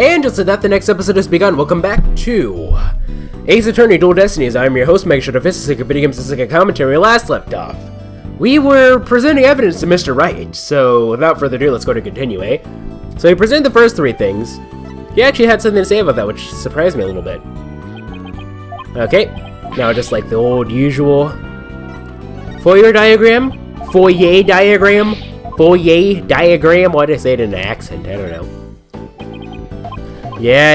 And just so that the next episode has begun, welcome back to Ace Attorney Dual Destinies. I'm your host, MegaShadowFist, a video games and commentary. Last left off, we were presenting evidence to Mr. Wright, so without further ado, let's go to continue, eh? So he presented the first three things. He actually had something to say about that, which surprised me a little bit. Okay, now just like the old usual foyer diagram? Foyer diagram? Foyer diagram? Why did I say it in an accent? I don't know. Yeah.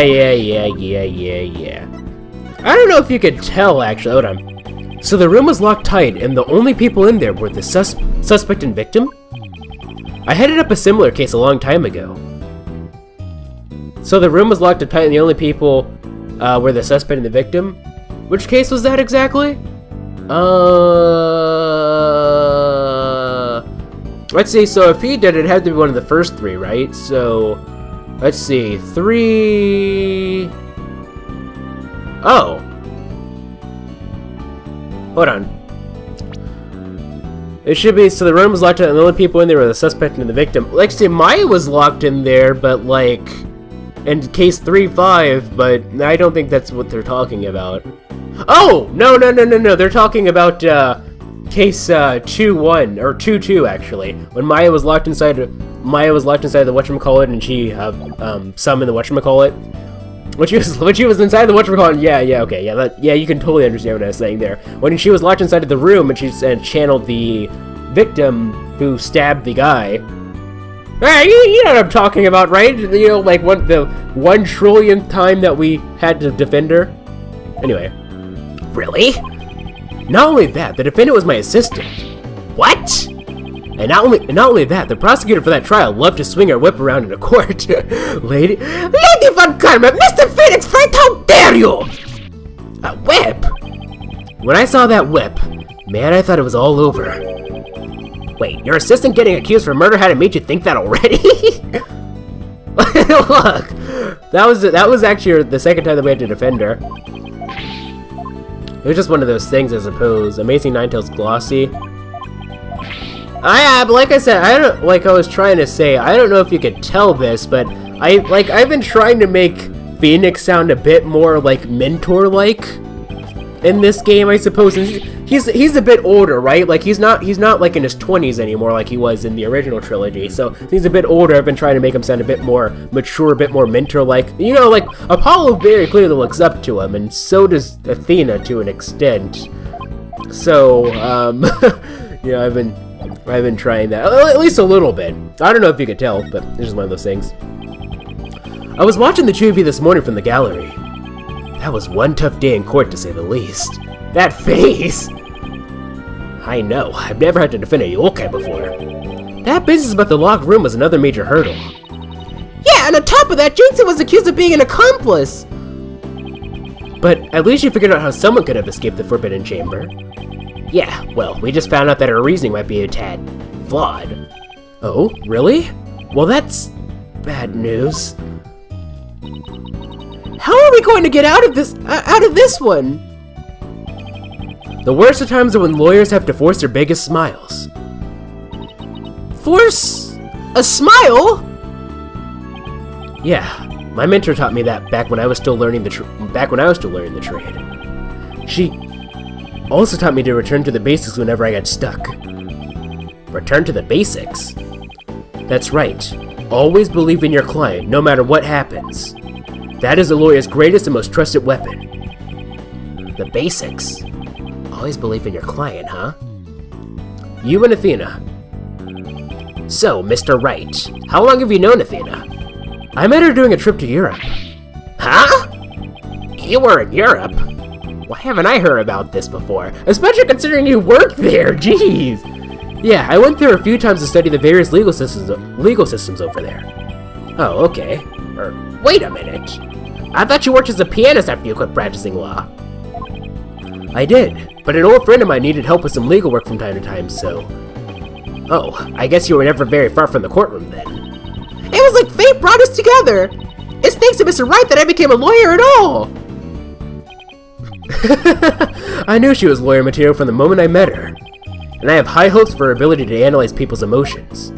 I don't know if you could tell, actually. Hold on. So the room was locked tight, and the only people in there were the suspect and victim? I headed up a similar case a long time ago. So the room was locked tight, and the only people were the suspect and the victim? Which case was that exactly? Let's see, so if he did it, had to be one of the first three, right? So, let's see, 3... Oh. Hold on. It should be, so the room was locked and the only people in there were the suspect and the victim. Like, see, Maya was locked in there, but like, in case 3-5, but I don't think that's what they're talking about. Oh! No, they're talking about, case 2-1 or 2-2 actually, when Maya was locked inside the whatchamacallit, and she summoned the whatchamacallit. When she was inside the whatchamacallit, yeah, you can totally understand what I was saying there. When she was locked inside of the room and she channeled the victim who stabbed the guy. Hey, you know what I'm talking about, right? You know, like the 1 trillionth time that we had to defend her. Anyway, really? Not only that, the defendant was my assistant. What? And not only that, the prosecutor for that trial loved to swing her whip around in a court. Lady Von Karma, Mr. Phoenix Fright, how dare you! A whip? When I saw that whip, man, I thought it was all over. Wait, your assistant getting accused for murder hadn't made you think that already? Look, that was actually the second time that we had to defend her. It was just one of those things, I suppose. Amazing Ninetales glossy. But like I said, I was trying to say, I don't know if you could tell this, but I've been trying to make Phoenix sound a bit more like mentor-like in this game, I suppose. He's a bit older, right? Like he's not like in his 20s anymore like he was in the original trilogy. So he's a bit older. I've been trying to make him sound a bit more mature, a bit more mentor-like. You know, like Apollo very clearly looks up to him, and so does Athena to an extent. So, yeah, I've been trying that, at least a little bit. I don't know if you could tell, but it's just one of those things. I was watching the two of you this morning from the gallery. That was one tough day in court, to say the least. That face! I know, I've never had to defend a yokai before. That business about the locked room was another major hurdle. Yeah, and on top of that, Jason was accused of being an accomplice! But at least you figured out how someone could have escaped the Forbidden Chamber. Yeah, well, we just found out that her reasoning might be a tad flawed. Oh, really? Well, that's bad news. How are we going to get out of this one? The worst of times are when lawyers have to force their biggest smiles. Force a smile? Yeah, my mentor taught me that back when I was still learning the trade. She also taught me to return to the basics whenever I got stuck. Return to the basics? That's right. Always believe in your client, no matter what happens. That is a lawyer's greatest and most trusted weapon. The basics. Always believe in your client, huh? You and Athena. So, Mr. Wright, how long have you known Athena? I met her doing a trip to Europe. Huh? You were in Europe? Why haven't I heard about this before? Especially considering you worked there, jeez! Yeah, I went there a few times to study the various legal systems over there. Oh, okay. Wait a minute. I thought you worked as a pianist after you quit practicing law. I did, but an old friend of mine needed help with some legal work from time to time, so... Oh, I guess you were never very far from the courtroom then. It was like fate brought us together! It's thanks to Mr. Wright that I became a lawyer at all! I knew she was lawyer material from the moment I met her, and I have high hopes for her ability to analyze people's emotions.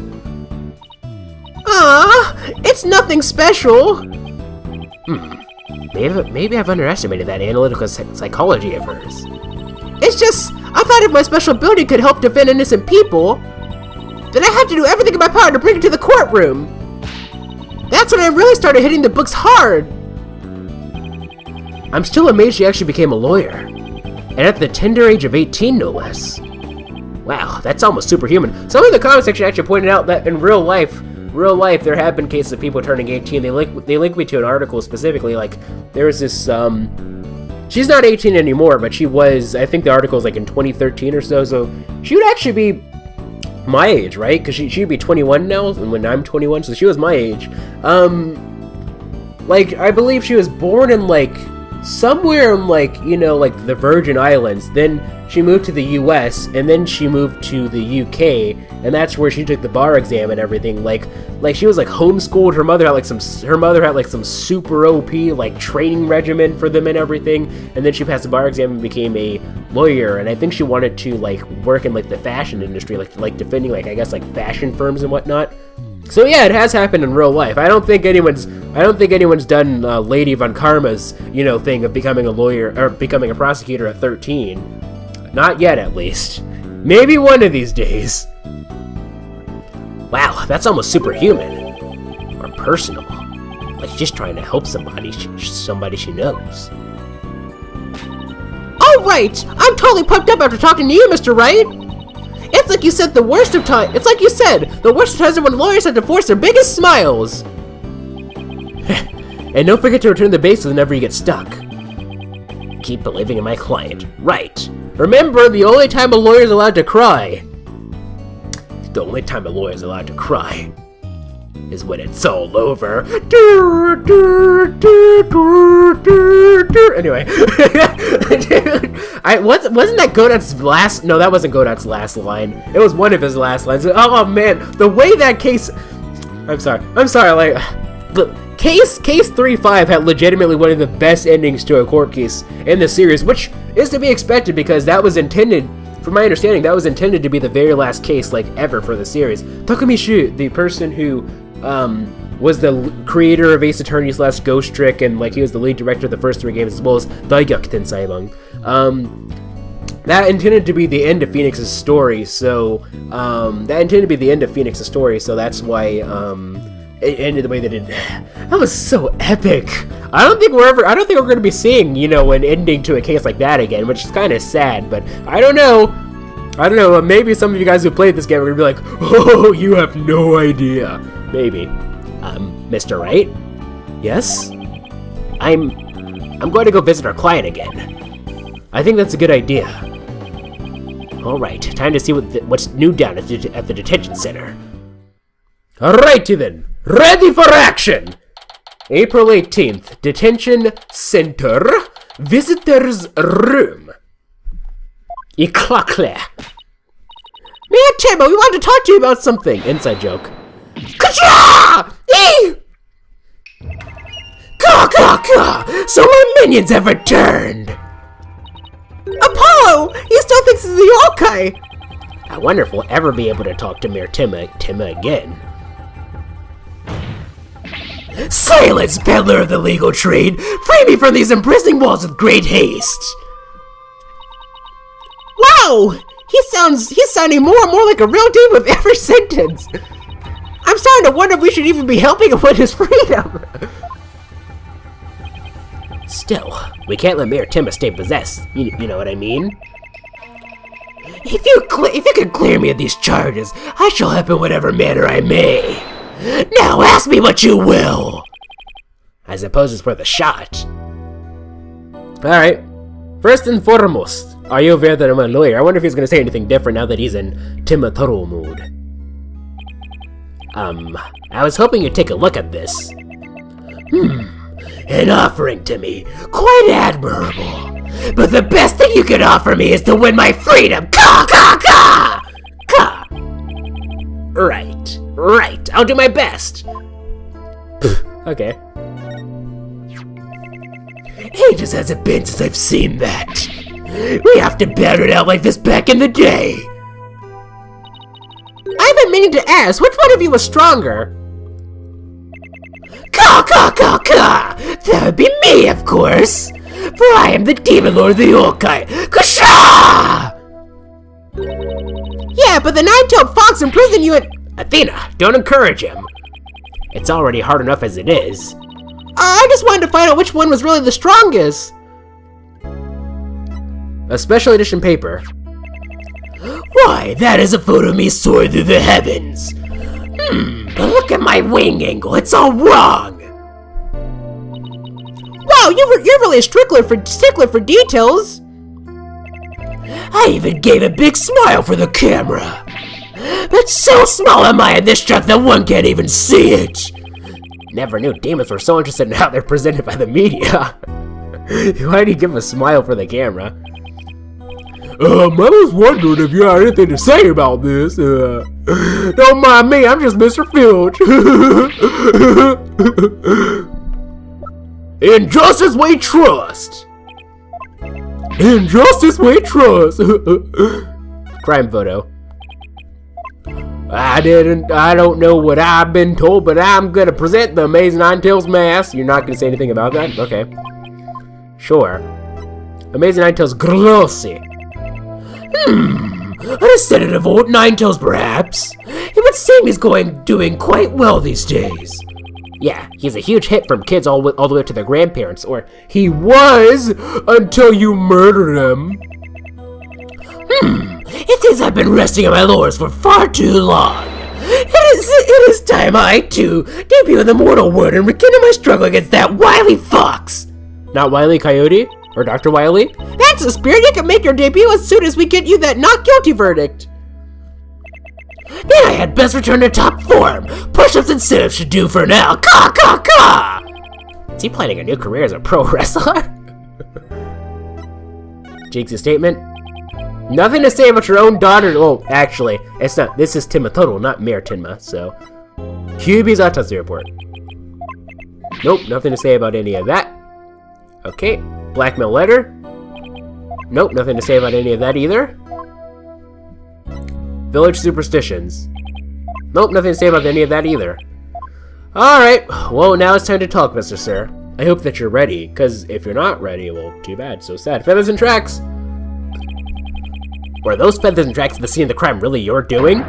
It's nothing special. Maybe I've underestimated that analytical psychology of hers. It's just, I thought if my special ability could help defend innocent people, then I had to do everything in my power to bring it to the courtroom. That's when I really started hitting the books hard. I'm still amazed she actually became a lawyer. And at the tender age of 18, no less. Wow, that's almost superhuman. Some of the comment section actually pointed out that in real life, there have been cases of people turning 18. They link me to an article specifically. Like, there was this, she's not 18 anymore, but she was, I think the article is like in 2013 or so, so she would actually be my age, right? Because she'd be 21 now, and when I'm 21, so she was my age. Like, I believe she was born in, like, somewhere in, like, you know, like, the Virgin Islands. Then she moved to the US, and then she moved to the UK, and that's where she took the bar exam and everything. Like she was, like, homeschooled. Her mother had, like, some super OP, like, training regimen for them and everything, and then she passed the bar exam and became a lawyer, and I think she wanted to, like, work in, like, the fashion industry, like defending, like, I guess, like, fashion firms and whatnot. So yeah, it has happened in real life. I don't think anyone's done Lady Von Karma's, you know, thing of becoming a lawyer or becoming a prosecutor at 13. Not yet, at least. Maybe one of these days. Wow, that's almost superhuman. Or personal. Like just trying to help somebody she knows. All right, I'm totally pumped up after talking to you, Mr. Wright. It's like you said, the worst of times are when lawyers have to force their biggest smiles. And don't forget to return the base whenever you get stuck. Keep believing in my client. Right. Remember, the only time a lawyer is allowed to cry. The only time a lawyer is allowed to cry is when it's all over. Anyway. Wasn't that Godot's last? No, that wasn't Godot's last line. It was one of his last lines. Oh man, the way that case. I'm sorry. Like, the case 3-5 had legitimately one of the best endings to a court case in the series, which is to be expected because that was intended. From my understanding, that was intended to be the very last case, like, ever for the series. Takumi Shu, the person who was the creator of Ace Attorney / Ghost Trick, and, like, he was the lead director of the first 3 games, as well as Daigakuten Saibang. That intended to be the end of Phoenix's story, so, that's why, it ended the way that it did. That was so epic. I don't think we're going to be seeing, you know, an ending to a case like that again, which is kind of sad, but I don't know. Maybe some of you guys who played this game are going to be like, oh, you have no idea. Maybe. Mr. Wright? Yes? I'm going to go visit our client again. I think that's a good idea. Alright, time to see what's new down at the detention center. Alrighty then, ready for action! April 18th, detention center, visitor's room. Iclacla. Me and Timbo, we want to talk to you about something. Inside joke. Ka-cha! Ka-ka-ka! So my minions have returned! Apollo! He still thinks he's the yokai! I wonder if we'll ever be able to talk to Mayor Timma again. Silence, peddler of the legal trade! Free me from these imprisoning walls with great haste! Wow! He's sounding more and more like a real dude with every sentence! I'm starting to wonder if we should even be helping him with his freedom! Still, we can't let Mayor Timma stay possessed, you know what I mean? If you can clear me of these charges, I shall help in whatever manner I may. Now ask me what you will! I suppose it's worth a shot. Alright. First and foremost, are you aware that I'm a lawyer? I wonder if he's gonna say anything different now that he's in Timma Taro mood. I was hoping you'd take a look at this. An offering to me. Quite admirable. But the best thing you could offer me is to win my freedom! Ka! Right. I'll do my best. Okay. Ages has it been since I've seen that. We have to battle it out like this back in the day. I've been meaning to ask, which one of you was stronger? Ka! am the Demon Lord of the Yokai! Kasha! Yeah, but the nine-tailed fox imprisoned you in— Athena, don't encourage him. It's already hard enough as it is. I just wanted to find out which one was really the strongest. A special edition paper. Why, that is a photo of me soaring through the heavens. But look at my wing angle, it's all wrong. Wow, you're really a stickler for details. I even gave a big smile for the camera. But so small am I in this shot that one can't even see it. Never knew demons were so interested in how they're presented by the media. Why do you give a smile for the camera? I was wondering if you had anything to say about this. Don't mind me, I'm just Mr. Filch. In justice we trust. In justice we trust. Crime photo. I don't know what I've been told, but I'm gonna present the Amazing Nine Tails mask. You're not gonna say anything about that? Okay. Sure. Amazing Nine Tails Grossi. A descendant of old Nine Tails, perhaps? It would seem he's doing quite well these days. Yeah, he's a huge hit from kids all the way to their grandparents, or he was until you murdered him. It seems I've been resting on my laurels for far too long. It is time I, too, debut in the mortal world and rekindle my struggle against that wily fox. Not Wile E. Coyote? Or Dr. Wily? That's the spirit. You can make your debut as soon as we get you that not guilty verdict. Then I had best return to top form. Push-ups and sit-ups should do for now. Caw, caw, caw! Is he planning a new career as a pro wrestler? Jinx's statement. Nothing to say about your own daughter. Oh, actually, it's not. This is Timotodal, not Mayor Tinma, so. QB's autopsy report. Nope, nothing to say about any of that. Okay, blackmail letter. Nope, nothing to say about any of that either. Village superstitions. Nope, nothing to say about any of that either. Alright, well, now it's time to talk, Mr. Sir. I hope that you're ready, because if you're not ready, well, too bad, so sad. Feathers and tracks! Were those feathers and tracks at the scene of the crime really your doing?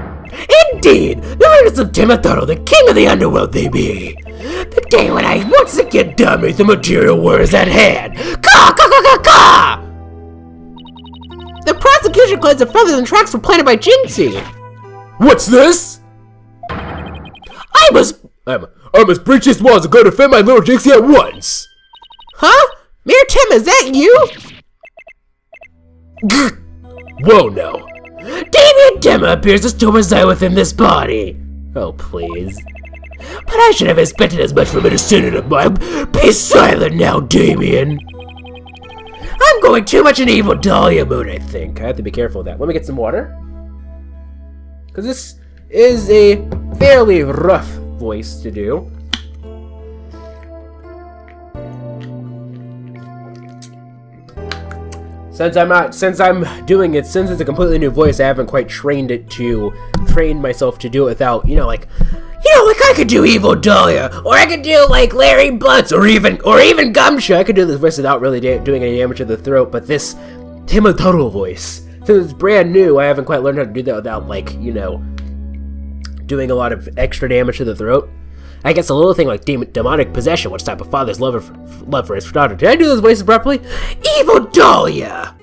Indeed! The artists of Timotodal, the king of the underworld they be! The day when I once again dominate the material world is at hand! Caw, caw, caw, caw, caw! The prosecution claims the feathers and tracks were planted by Jinxie! What's this? I must breach these walls and go defend my little Jinxie at once! Huh? Mayor Tim, is that you? Whoa, no. Damien Demma appears to still reside within this body. Oh, please. But I should have expected as much from a descendant of mine. Be silent now, Damien. I'm going too much in evil Dahlia mood, I think. I have to be careful with that. Let me get some water. Because this is a fairly rough voice to do. Since it's a completely new voice, I haven't quite trained myself to do it without, like I could do Evil Dahlia, or I could do like Larry Butts, or even Gumshoe. I could do this voice without really doing any damage to the throat, but this Timotodal voice, since it's brand new, I haven't quite learned how to do that without doing a lot of extra damage to the throat. I guess a little thing like demonic possession, which type of father's love for his daughter. Did I do those voices properly? Evil Dahlia!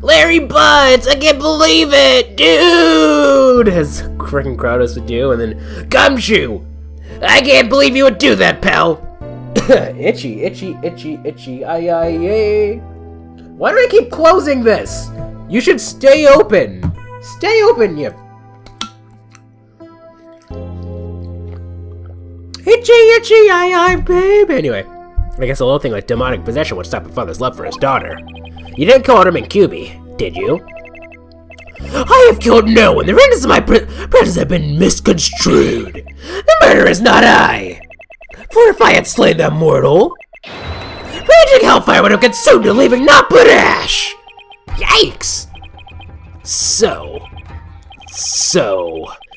Larry Butts, I can't believe it, dude! As freaking Kratos would do, and then Gumshoe! I can't believe you would do that, pal! Itchy, itchy, itchy, itchy, ay. Why do I keep closing this? You should stay open! Stay open, you... Itchy, itchy, ay, babe. Anyway, I guess a little thing like demonic possession would stop a father's love for his daughter. You didn't kill him in QB, did you? I have killed no one. The witnesses of my presence have been misconstrued. The murderer is not I. For if I had slain that mortal, raging hellfire would have consumed her, leaving naught but ash. Yikes. So,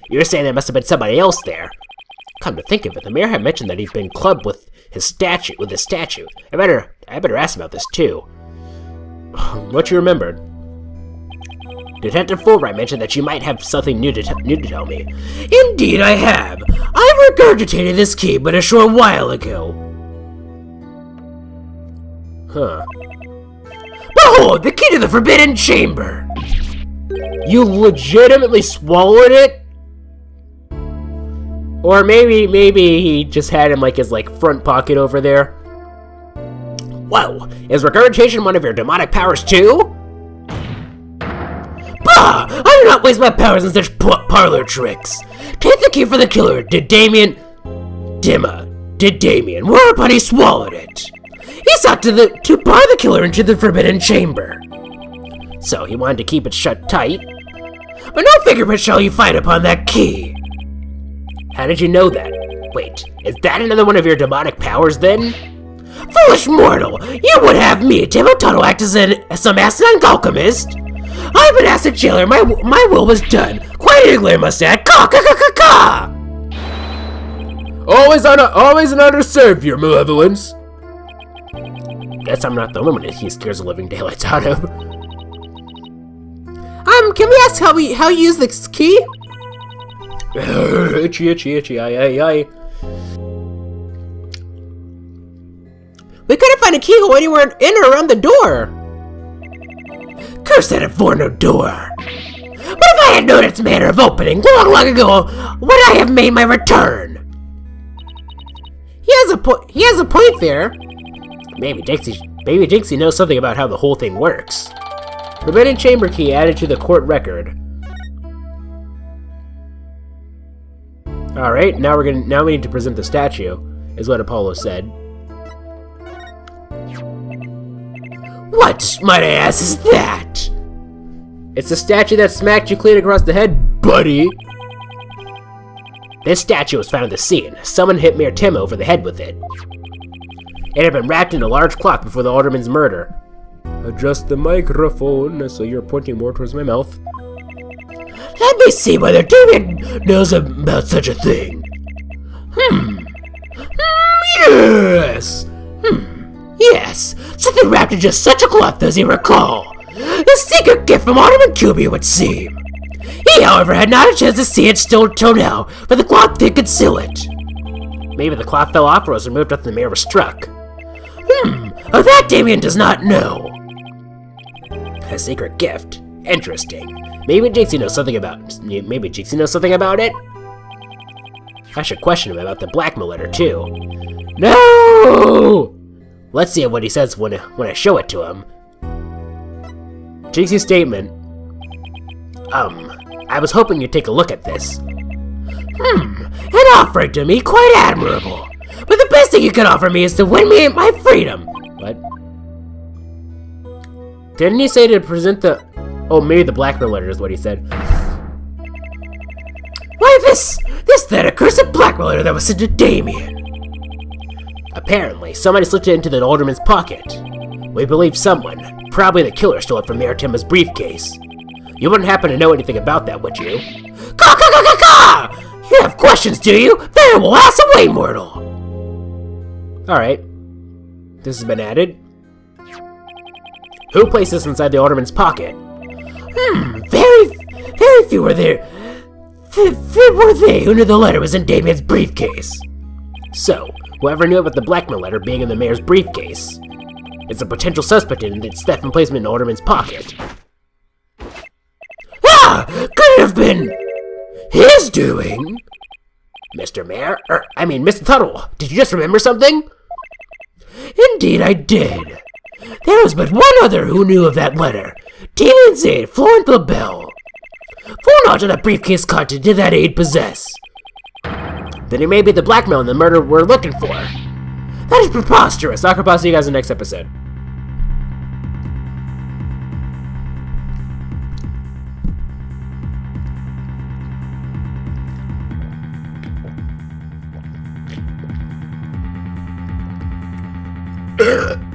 you're saying there must have been somebody else there. Come to think of it, the mayor had mentioned that he'd been clubbed with his statue. I better ask about this too. What you remembered? Detective Fulbright mentioned that you might have something new to tell me. Indeed, I have. I regurgitated this key but a short while ago. Huh. Behold, the key to the Forbidden Chamber! You legitimately swallowed it? Or maybe he just had him like his front pocket over there. Whoa, is regurgitation one of your demonic powers too? Bah! I do not waste my powers on such parlor tricks. Take the key for the killer, did Damien, whereupon he swallowed it. He sought to bar the killer into the Forbidden Chamber. So he wanted to keep it shut tight. But no fingerprint shall you find upon that key. How did you know that? Wait, is that another one of your demonic powers then? Foolish mortal! You would have me, Timo Tuttle, act as some asinine alchemist? I've been asked a jailer, my will was done. Quite ignorant, must add. Ka! Always an underserved, your malevolence. Guess I'm not the only one that he scares the living daylights out of. Can we ask how you use this key? Itchy, aye. We couldn't find a keyhole anywhere in or around the door. Curse that Inferno door. What if I had known its manner of opening long ago, would I have made my return? He has a point there. Maybe Dixie knows something about how the whole thing works. Forbidden Chamber key added to the court record. Alright, now we need to present the statue, is what Apollo said. What, might I ask, is that? It's the statue that smacked you clean across the head, buddy! This statue was found at the scene. Someone hit Mayor Tim over the head with it. It had been wrapped in a large cloth before the alderman's murder. Adjust the microphone so you're pointing more towards my mouth. Let me see whether David knows about such a thing. Yes! Yes! Something wrapped in just such a cloth does he recall. A secret gift from Alderman Cuby, it would seem. He, however, had not a chance to see it still till now, but the cloth did conceal it. Maybe the cloth fell off or was removed after the mayor was struck. Of that Damien does not know. A secret gift. Interesting. Maybe Jinxie knows something about it? I should question him about the blackmail letter, too. No! Let's see what he says when I show it to him. Jinxie's statement. I was hoping you'd take a look at this. An offering to me quite admirable. But the best thing you can offer me is to win me my freedom. What? Didn't he say to present the... Oh, maybe the blackmail letter is what he said. Why, that accursed blackmail letter that was sent to Damien. Apparently, somebody slipped it into the alderman's pocket. We believe someone, probably the killer, stole it from Mayor Timma's briefcase. You wouldn't happen to know anything about that, would you? Ka! You have questions, do you? Very well, ask away, mortal! Alright. This has been added. Who placed this inside the alderman's pocket? Very few were there. Were they who knew the letter was in Damien's briefcase. So, whoever knew about the blackmail letter being in the mayor's briefcase is a potential suspect in its theft and placement in the alderman's pocket. Could it have been his doing? Mr. Mayor, Mr. Tuttle, did you just remember something? Indeed I did. There was but one other who knew of that letter. Damien's aide, Florent LaBelle. Full knowledge of that briefcase content did that aide possess. Then it may be the blackmail and the murder we're looking for. That is preposterous. I'll see you guys in the next episode. Ugh.